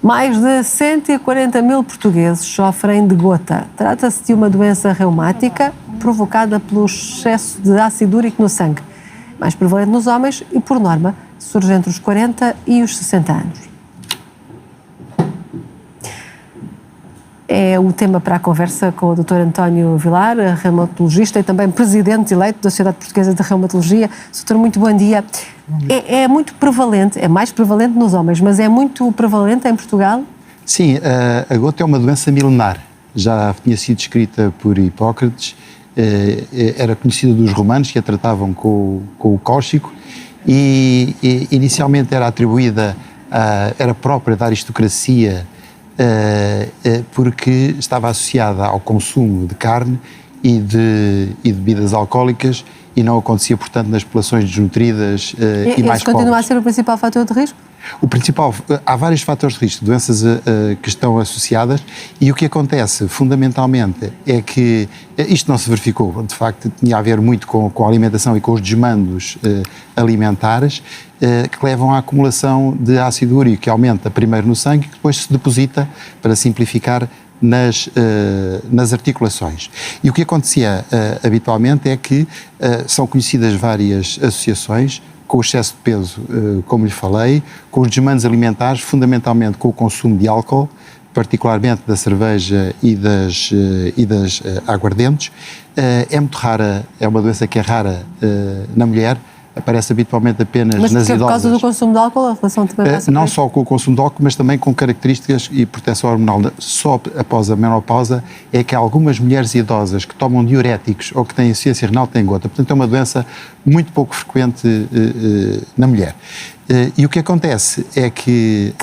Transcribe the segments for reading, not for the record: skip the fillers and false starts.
Mais de 140 mil portugueses sofrem de gota. Trata-se de uma doença reumática provocada pelo excesso de ácido úrico no sangue. Mais prevalente nos homens e, por norma, surge entre os 40 e os 60 anos. É o tema para a conversa com o Dr. António Vilar, reumatologista e também presidente eleito da Sociedade Portuguesa de Reumatologia. Doutor, muito bom dia. É muito prevalente, é mais prevalente nos homens, mas é muito prevalente em Portugal? Sim, a gota é uma doença milenar. Já tinha sido descrita por Hipócrates, era conhecida dos romanos, que a tratavam com o cóxico, e inicialmente era atribuída, era própria da aristocracia, porque estava associada ao consumo de carne e de bebidas alcoólicas e não acontecia, portanto, nas populações desnutridas e mais pobres. Continua a ser o principal fator de risco? Há vários fatores de risco, doenças que estão associadas, e o que acontece fundamentalmente é que isto não se verificou, de facto tinha a ver muito com a alimentação e com os desmandos alimentares que levam à acumulação de ácido úrico, que aumenta primeiro no sangue e depois se deposita, para simplificar, nas articulações. E o que acontecia habitualmente é que são conhecidas várias associações com o excesso de peso, como lhe falei, com os desmandos alimentares, fundamentalmente com o consumo de álcool, particularmente da cerveja e das aguardentes. É muito rara, é uma doença que é rara na mulher, aparece habitualmente apenas nas idosas. Mas por causa do consumo de álcool, a relação também passa não só com o consumo de álcool, mas também com características e proteção hormonal. Só após a menopausa é que há algumas mulheres idosas que tomam diuréticos ou que têm insuficiência renal têm gota. Portanto, é uma doença muito pouco frequente na mulher. E o que acontece é que...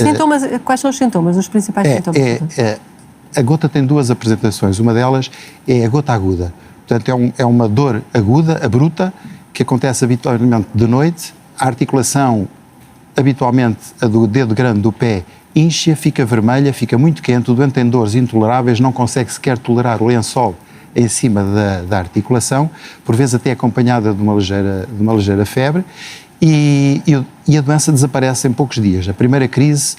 Quais são os sintomas, os principais sintomas? A gota tem duas apresentações. Uma delas é a gota aguda. Portanto, é uma dor aguda, abrupta, que acontece habitualmente de noite. A articulação, habitualmente a do dedo grande do pé, incha, fica vermelha, fica muito quente, o doente tem dores intoleráveis, não consegue sequer tolerar o lençol em cima da articulação, por vezes até acompanhada de uma ligeira febre, e a doença desaparece em poucos dias. A primeira crise,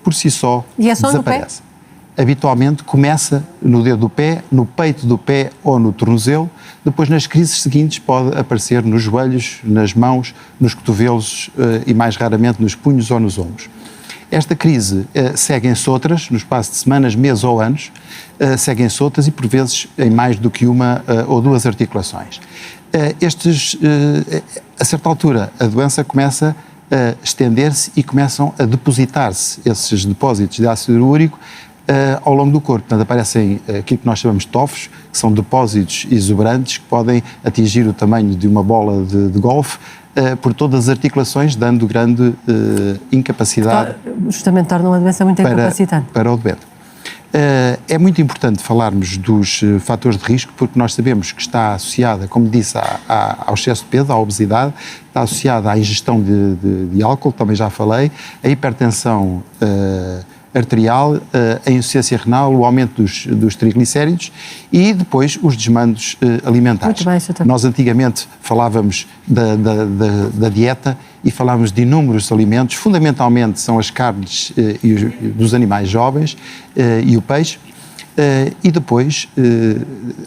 por si só, e é só desaparece. No pé? Habitualmente começa no dedo do pé, no peito do pé ou no tornozelo, depois nas crises seguintes pode aparecer nos joelhos, nas mãos, nos cotovelos e mais raramente nos punhos ou nos ombros. Esta crise seguem-se outras, no espaço de semanas, meses ou anos, seguem-se outras e por vezes em mais do que uma ou duas articulações. A certa altura a doença começa a estender-se e começam a depositar-se esses depósitos de ácido úrico ao longo do corpo. Portanto, aparecem aquilo que nós chamamos de tofos, que são depósitos exuberantes que podem atingir o tamanho de uma bola de golfe por todas as articulações, dando grande incapacidade. Justamente torna uma doença muito incapacitante. Para o doente. É muito importante falarmos dos fatores de risco, porque nós sabemos que está associada, como disse, ao excesso de peso, à obesidade, está associada à ingestão de álcool, também já falei, a hipertensão arterial, a insuficiência renal, o aumento dos triglicéridos e depois os desmandos alimentares. Muito bem, nós antigamente falávamos da dieta e falávamos de inúmeros alimentos, fundamentalmente são as carnes dos animais jovens e o peixe, e depois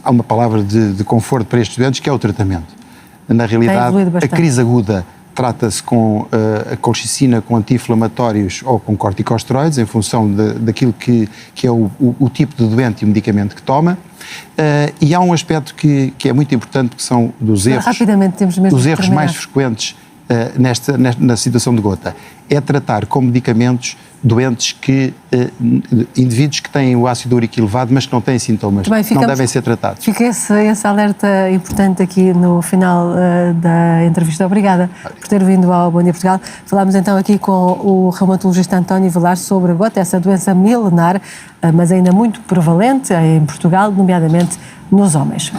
há uma palavra de conforto para estes doentes que é o tratamento. Na realidade, a crise aguda trata-se com a colchicina, com anti-inflamatórios ou com corticosteroides, em função daquilo que é o tipo de doente e o medicamento que toma. E há um aspecto que é muito importante, que são dos erros, os erros mais frequentes na situação de gota. É tratar com medicamentos doentes indivíduos que têm o ácido úrico elevado, mas que não têm sintomas, não devem ser tratados. Fica esse alerta importante aqui no final da entrevista. Obrigada por ter vindo ao Bom Dia Portugal. Falámos então aqui com o reumatologista António Vilar sobre a gota, essa doença milenar, mas ainda muito prevalente em Portugal, nomeadamente nos homens.